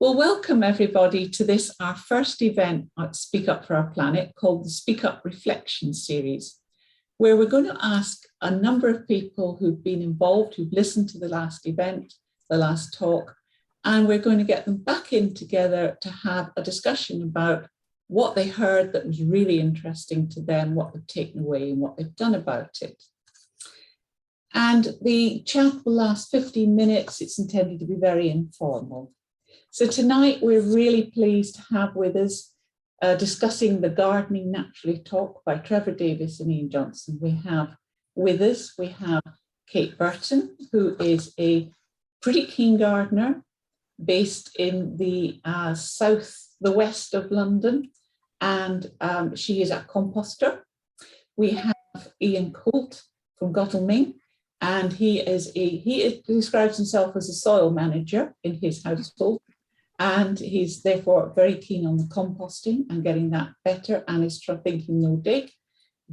Well, welcome everybody to this, our first event at Speak Up for Our Planet, called the Speak Up Reflection Series, where we're going to ask a number of people who've been involved, who've listened to the last event, the last talk, and we're going to get them back in together to have a discussion about what they heard that was really interesting to them, what they've taken away and what they've done about it. And the chat will last 15 minutes. It's intended to be very informal. So tonight we're really pleased to have with us discussing the Gardening Naturally talk by Trevor Davis and Ian Johnson. We have Kate Burton, who is a pretty keen gardener based in the west of London, and she is a composter. We have Ian Colt from Godalming, and he describes himself as a soil manager in his household, and he's therefore very keen on the composting and getting that better, and is thinking no dig.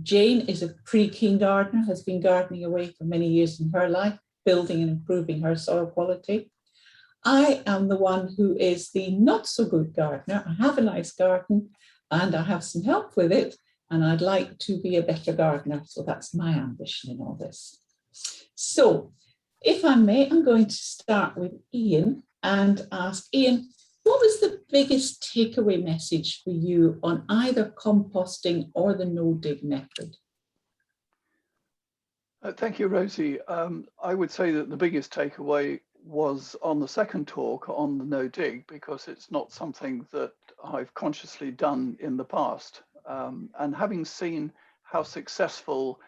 Jane is a pretty keen gardener, has been gardening away for many years in her life, building and improving her soil quality. I am the one who is the not so good gardener. I have a nice garden and I have some help with it, and I'd like to be a better gardener. So that's my ambition in all this. So if I may, I'm going to start with Ian and ask Ian, what was the biggest takeaway message for you on either composting or the no-dig method? Thank you, Rosie. I would say that the biggest takeaway was on the second talk on the no-dig, because it's not something that I've consciously done in the past. And having seen how successful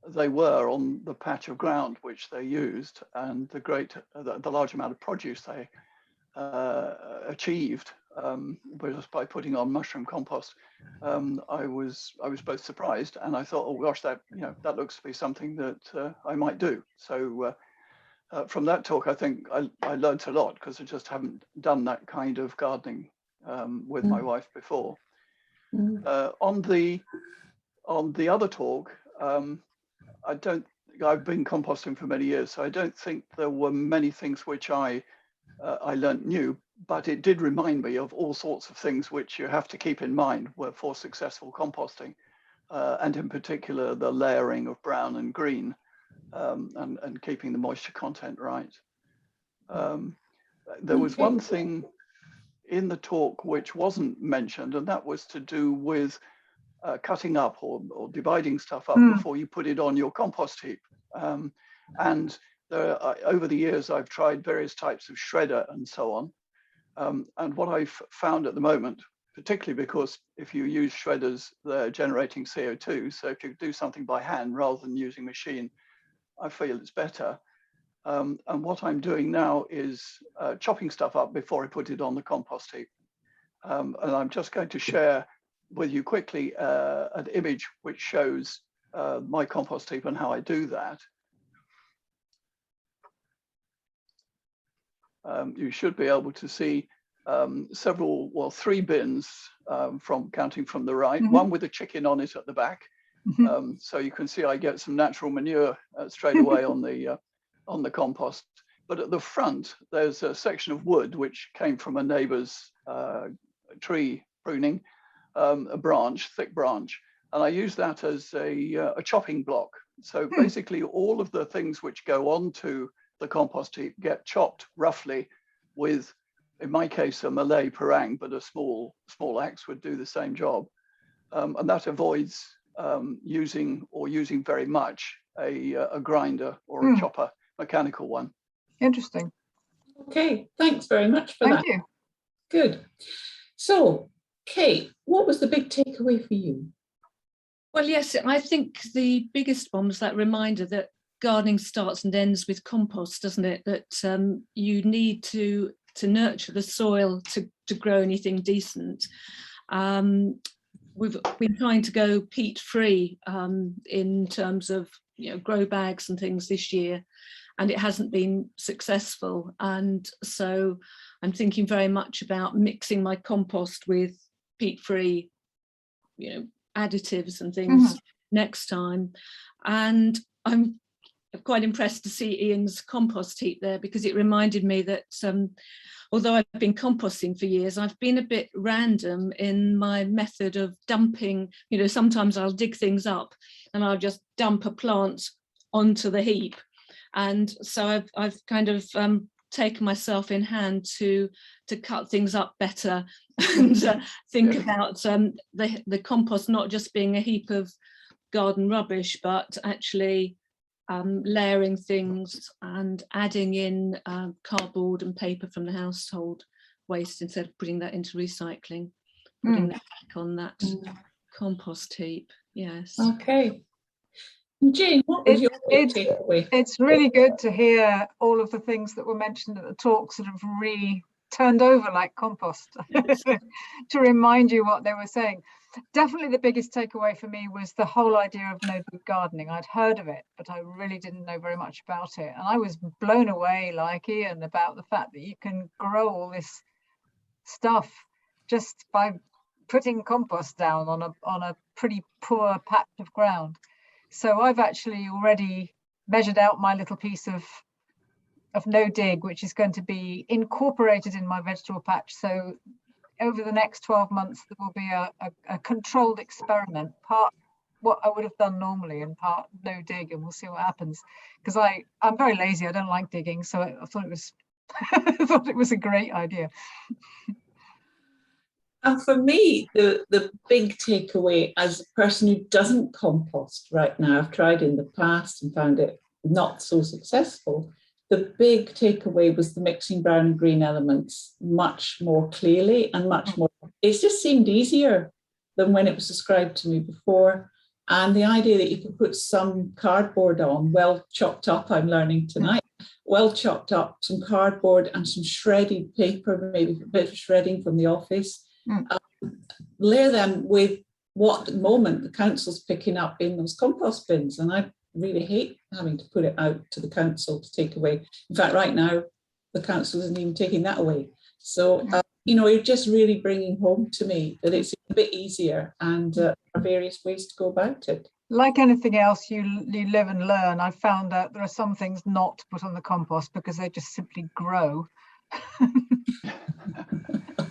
they were on the patch of ground which they used, and the large amount of produce they achieved just by putting on mushroom compost, I was both surprised and I thought, oh gosh, that looks to be something that I might do. So from that talk, I think I learned a lot, because I just haven't done that kind of gardening with my wife before. On the other talk, I've been composting for many years, so I don't think there were many things which I learned new, but it did remind me of all sorts of things which you have to keep in mind for successful composting, and in particular the layering of brown and green, and keeping the moisture content right. There was one thing in the talk which wasn't mentioned, and that was to do with cutting up or dividing stuff up before you put it on your compost heap. And over the years, I've tried various types of shredder and so on. And what I've found at the moment, particularly because if you use shredders, they're generating CO2. So if you do something by hand rather than using machine, I feel it's better. And what I'm doing now is chopping stuff up before I put it on the compost heap. And I'm just going to share with you quickly an image which shows my compost heap and how I do that. You should be able to see three bins counting from the right, one with a chicken on it at the back. So you can see I get some natural manure straight away on the compost. But at the front, there's a section of wood which came from a neighbor's tree pruning, a thick branch. And I use that as a chopping block. So basically all of the things which go onto the compost heap get chopped roughly with, in my case, a Malay parang, but a small axe would do the same job. And that avoids using very much a grinder or a chopper, mechanical one. Interesting. Okay, thanks very much for that. Thank you. Good. So, Kate, what was the big takeaway for you? Well, yes, I think the biggest one was that reminder that gardening starts and ends with compost, doesn't it? That you need to nurture the soil to grow anything decent. We've been trying to go peat-free in terms of grow bags and things this year, and it hasn't been successful. And so I'm thinking very much about mixing my compost with peat-free, additives and things next time. And I'm quite impressed to see Ian's compost heap there, because it reminded me that although I've been composting for years, I've been a bit random in my method of dumping. You know, sometimes I'll dig things up and I'll just dump a plant onto the heap. And so I've kind of taken myself in hand to cut things up better and think about the compost not just being a heap of garden rubbish, but actually layering things and adding in cardboard and paper from the household waste instead of putting that into recycling, putting that back on that compost heap. Yes. Okay. Jane, what was your big takeaway? It's really good to hear all of the things that were mentioned at the talk sort of turned over like compost to remind you what they were saying. Definitely the biggest takeaway for me was the whole idea of no-dig gardening. I'd heard of it, but I really didn't know very much about it. And I was blown away, like Ian, about the fact that you can grow all this stuff just by putting compost down on a pretty poor patch of ground. So I've actually already measured out my little piece of no dig, which is going to be incorporated in my vegetable patch. So over the next 12 months, there will be a controlled experiment, part what I would have done normally and part no dig, and we'll see what happens. Because I'm very lazy, I don't like digging, so I thought it was I thought it was a great idea. And for me, the big takeaway as a person who doesn't compost right now, I've tried in the past and found it not so successful. The big takeaway was the mixing brown and green elements much more clearly and much more, it just seemed easier than when it was described to me before. And the idea that you could put some cardboard on, well chopped up, I'm learning tonight, well chopped up, some cardboard and some shredded paper, maybe a bit of shredding from the office. Layer them with what at the moment the council's picking up in those compost bins, and I really hate having to put it out to the council to take away. In fact, right now the council isn't even taking that away. So you know, you're just really bringing home to me that it's a bit easier, and there are various ways to go about it. Like anything else, you live and learn. I found out there are some things not to put on the compost because they just simply grow.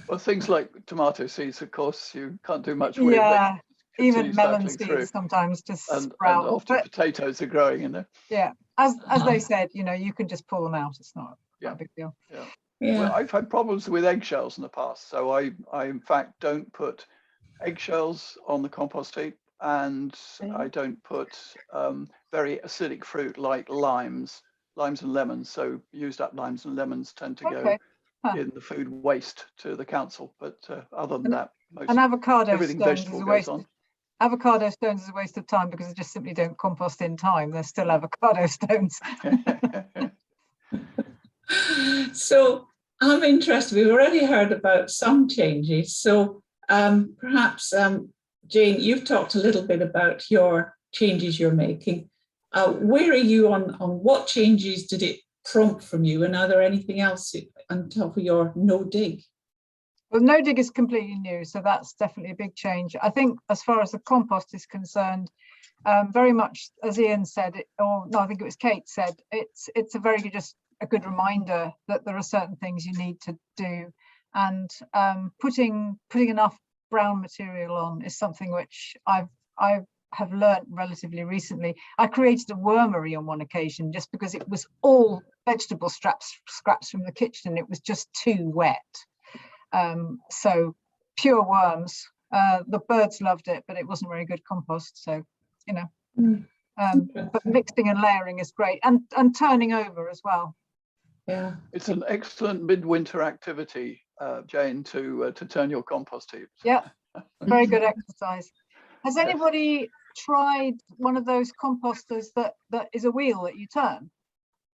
Well, things like tomato seeds, of course, you can't do much with. Yeah, even melon through. seeds sometimes just And sprout. often But potatoes are growing in there. yeah, as they said, you know, you can just pull them out. It's not a big deal. Yeah. Yeah. Well, I've had problems with eggshells in the past, so I in fact don't put eggshells on the compost heap, and I don't put very acidic fruit like limes and lemons. So used up limes and lemons tend to go in the food waste to the council. But other than that, and avocado everything stones vegetable is a goes waste. on. Avocado stones is a waste of time because they just simply don't compost in time. They're still avocado stones. So I'm interested, we've already heard about some changes. So perhaps, Jane, you've talked a little bit about your changes you're making. Where are you on what changes did it prompt from you? And are there anything else on top of your no dig? Well, no dig is completely new, so that's definitely a big change. I think as far as the compost is concerned, very much as Ian said, or no, I think it was Kate said, it's a very good, just a good reminder that there are certain things you need to do, and putting enough brown material on is something which I have learned relatively recently. I created a wormery on one occasion just because it was all vegetable scraps from the kitchen. It was just too wet. So pure worms. The birds loved it, but it wasn't very good compost. So, you know, but mixing and layering is great, and turning over as well. Yeah, it's an excellent midwinter activity, Jane, to turn your compost heaps. Yeah, very good exercise. Has anybody tried one of those composters that is a wheel that you turn?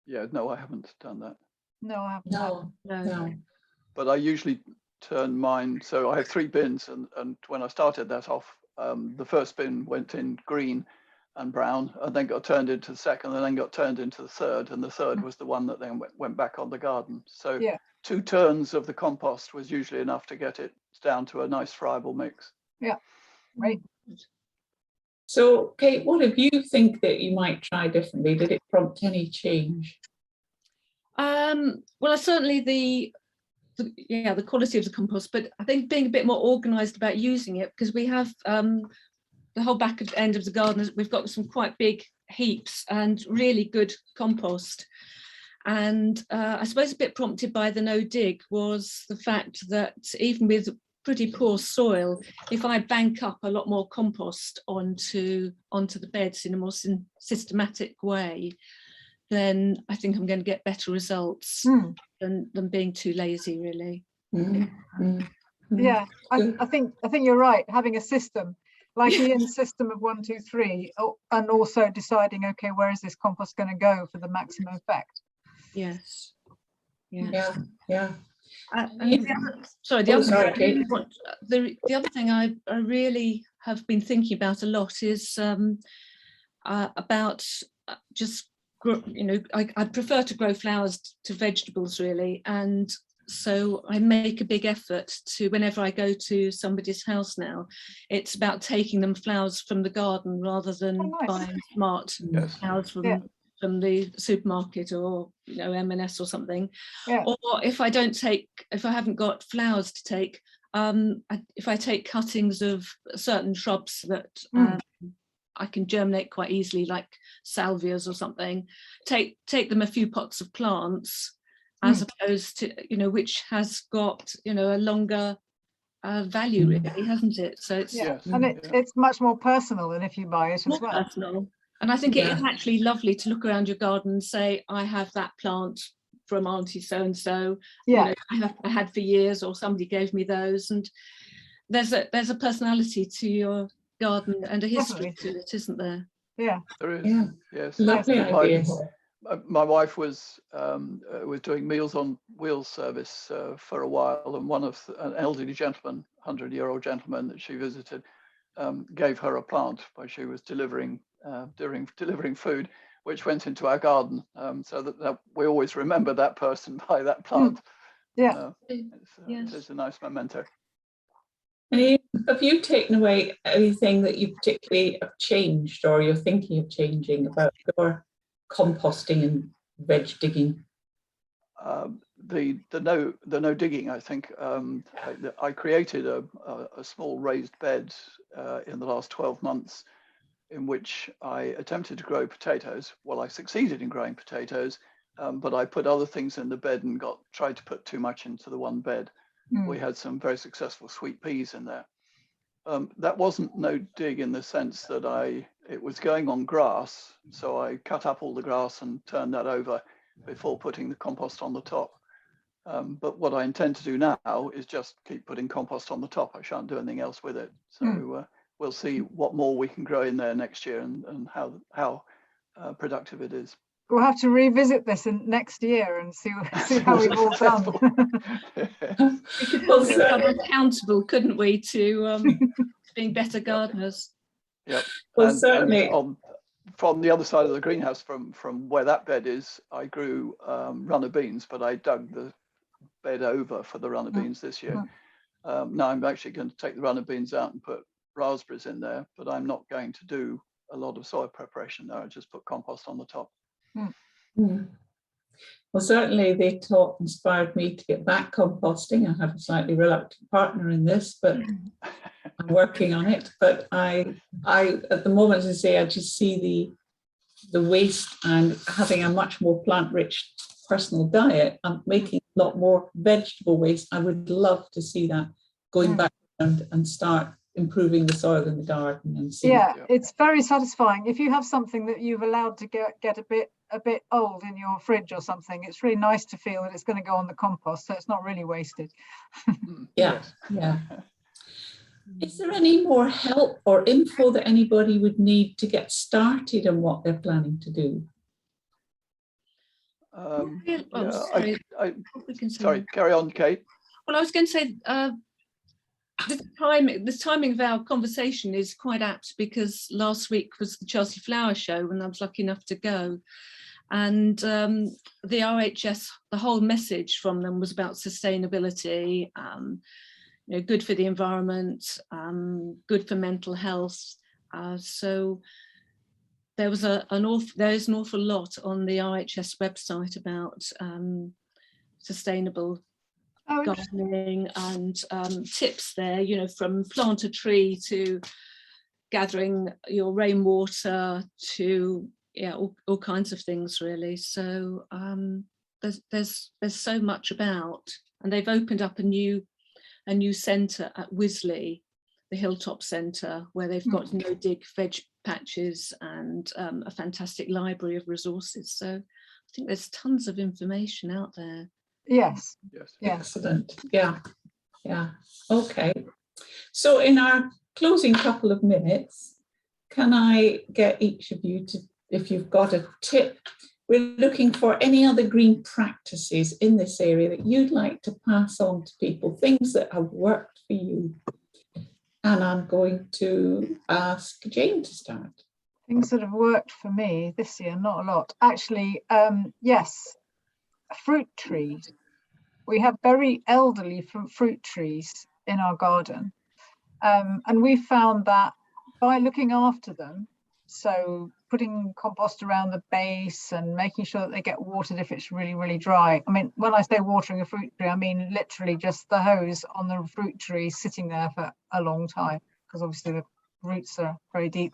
Yeah, no, I haven't done that. No, I haven't. No. But I usually turn mine, so I have 3 bins, and when I started that off, the first bin went in green and brown, and then got turned into the second, and then got turned into the third, and the third was the one that then went back on the garden. So 2 turns of the compost was usually enough to get it down to a nice friable mix. Yeah, great. So, Kate, what have you think that you might try differently? Did it prompt any change? Well, certainly the quality of the compost, but I think being a bit more organised about using it, because we have the whole back end of the garden, we've got some quite big heaps and really good compost. And I suppose a bit prompted by the no dig was the fact that even with pretty poor soil, if I bank up a lot more compost onto the beds in a more systematic way, then I think I'm going to get better results than being too lazy, really. Yeah, I think you're right. Having a system like Ian's system of 1, 2, 3, and also deciding, okay, where is this compost going to go for the maximum effect? Yes. Yeah. The other thing I really have been thinking about a lot is about just, I prefer to grow flowers to vegetables, really, and so I make a big effort to, whenever I go to somebody's house now, it's about taking them flowers from the garden rather than buying smart flowers from the supermarket or M&S or something. Or if I haven't got flowers to take, if I take cuttings of certain shrubs that I can germinate quite easily, like salvias or something, take them a few pots of plants, as opposed to, which has got, a longer value, really, hasn't it? So it's it's much more personal than if you buy it as well. Personal. And I think it is actually lovely to look around your garden and say, I have that plant from Auntie so-and-so, I had for years, or somebody gave me those. And there's a personality to your garden and a history to it, isn't there? Yeah, there is. Yeah. Yes, Lovely idea. My wife was doing Meals on Wheels service for a while, and an elderly gentleman, 100-year-old gentleman that she visited, gave her a plant while she was delivering food, which went into our garden. So that we always remember that person by that plant. It's a nice memento. And have you taken away anything that you particularly have changed, or you're thinking of changing about your composting and veg digging? The no digging, I think. I created a small raised bed in the last 12 months in which I attempted to grow potatoes. Well, I succeeded in growing potatoes, but I put other things in the bed and tried to put too much into the one bed. We had some very successful sweet peas in there. That wasn't no dig in the sense that it was going on grass, so I cut up all the grass and turned that over before putting the compost on the top. But what I intend to do now is just keep putting compost on the top. I shan't do anything else with it. So we'll see what more we can grow in there next year and how productive it is. We'll have to revisit this next year and see how we've all done. We could all become accountable, couldn't we, to being better gardeners? Yep. Well, certainly. From the other side of the greenhouse, from where that bed is, I grew runner beans, but I dug the bed over for the runner beans this year. Now I'm actually going to take the runner beans out and put raspberries in there, but I'm not going to do a lot of soil preparation there. I just put compost on the top. Well, certainly the talk inspired me to get back composting. I have a slightly reluctant partner in this, but I'm working on it. But I at the moment, as I say, I just see the waste, and having a much more plant-rich personal diet, I'm making a lot more vegetable waste. I would love to see that going back and start improving the soil in the garden and see. It's very satisfying if you have something that you've allowed to get a bit old in your fridge or something. It's really nice to feel that it's going to go on the compost, so it's not really wasted. Yeah. Is there any more help or info that anybody would need to get started on what they're planning to do? Sorry, carry on, Kate. Well, I was going to say, the timing of our conversation is quite apt, because last week was the Chelsea Flower Show and I was lucky enough to go. And the RHS, the whole message from them was about sustainability, good for the environment, good for mental health, So there was there is an awful lot on the RHS website about sustainable Oh, interesting. gardening and tips there, you know, from plant a tree to gathering your rainwater to all kinds of things really. So there's so much about, and they've opened up a new centre at Wisley, the Hilltop Centre, where they've got no dig veg patches and a fantastic library of resources. So I think there's tons of information out there. Yes. Yes. Yeah. Excellent. Yeah. Okay. So in our closing couple of minutes, can I get each of you to, if you've got a tip, we're looking for any other green practices in this area that you'd like to pass on to people, things that have worked for you. And I'm going to ask Jane to start. Things that have worked for me this year, not a lot. Actually, yes, fruit trees. We have very elderly fruit trees in our garden. And we found that by looking after them, so putting compost around the base and making sure that they get watered if it's really, really dry. I mean, when I say watering a fruit tree, I mean literally just the hose on the fruit tree sitting there for a long time, because obviously the roots are very deep.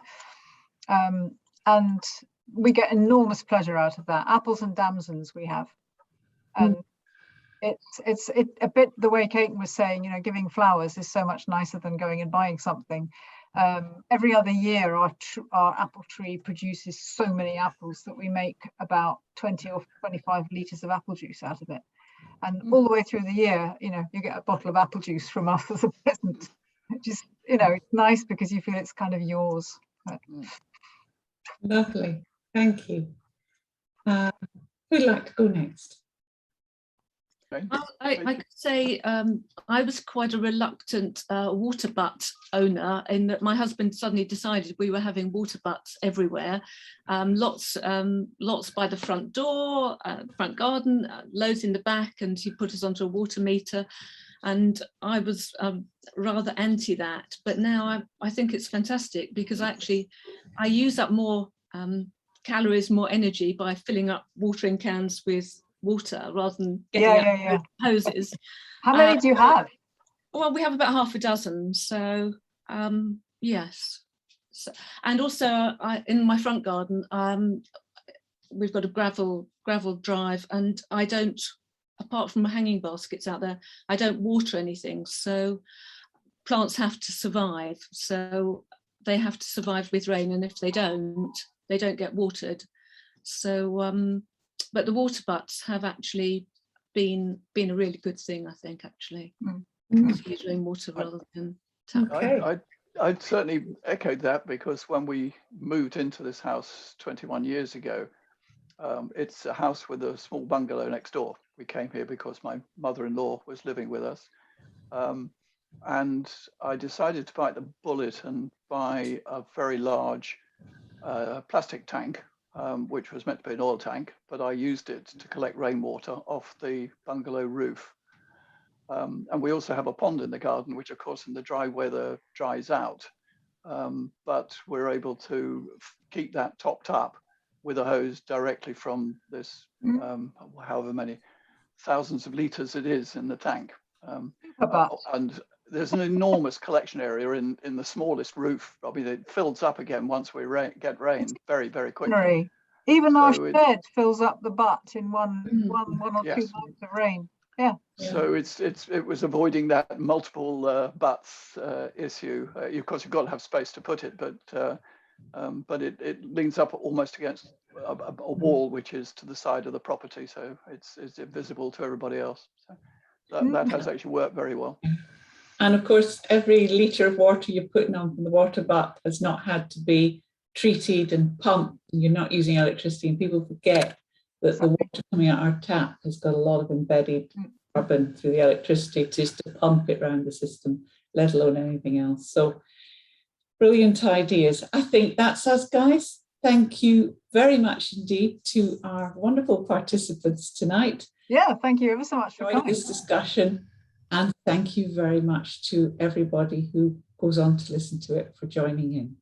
And we get enormous pleasure out of that. Apples and damsons we have. And it's a bit the way Kate was saying, you know, giving flowers is so much nicer than going and buying something. Every other year our apple tree produces so many apples that we make about 20 or 25 litres of apple juice out of it. And all the way through the year, you know, you get a bottle of apple juice from us as a present, which is, you know, it's nice because you feel it's kind of yours. Lovely. Thank you. Who'd like to go next? I could say I was quite a reluctant water butt owner, in that my husband suddenly decided we were having water butts everywhere, lots by the front door, front garden, loads in the back, and he put us onto a water meter, and I was rather anti that. But now I think it's fantastic, because actually I use up more calories, more energy by filling up watering cans with water rather than getting out hoses. How many do you have? Well, we have about half a dozen. So yes. So, and also in my front garden, we've got a gravel drive, and I don't, apart from hanging baskets out there, I don't water anything. So plants have to survive. So they have to survive with rain, and if they don't get watered. So but the water butts have actually been a really good thing, I think, actually. To use rainwater rather than tap. Okay. I'd certainly echoed that, because when we moved into this house 21 years ago, it's a house with a small bungalow next door. We came here because my mother-in-law was living with us. And I decided to bite the bullet and buy a very large plastic tank, which was meant to be an oil tank, but I used it to collect rainwater off the bungalow roof. And we also have a pond in the garden, which of course in the dry weather dries out. But we're able to keep that topped up with a hose directly from this, however many thousands of litres it is in the tank. And there's an enormous collection area in the smallest roof. I mean, it fills up again once we get rain very, very quickly. Even our shed fills up the butt in one or 2 months of rain. Yeah. So it was avoiding that multiple butts issue. Of course, you've got to have space to put it, but it leans up almost against a wall, which is to the side of the property, so it's visible to everybody else. So that has actually worked very well. And of course, every litre of water you're putting on from the water butt has not had to be treated and pumped, and you're not using electricity, and people forget that the water coming out our tap has got a lot of embedded carbon through the electricity just to pump it around the system, let alone anything else. So brilliant ideas. I think that's us, guys. Thank you very much indeed to our wonderful participants tonight. Yeah, thank you ever so much for coming. This discussion, and thank you very much to everybody who goes on to listen to it for joining in.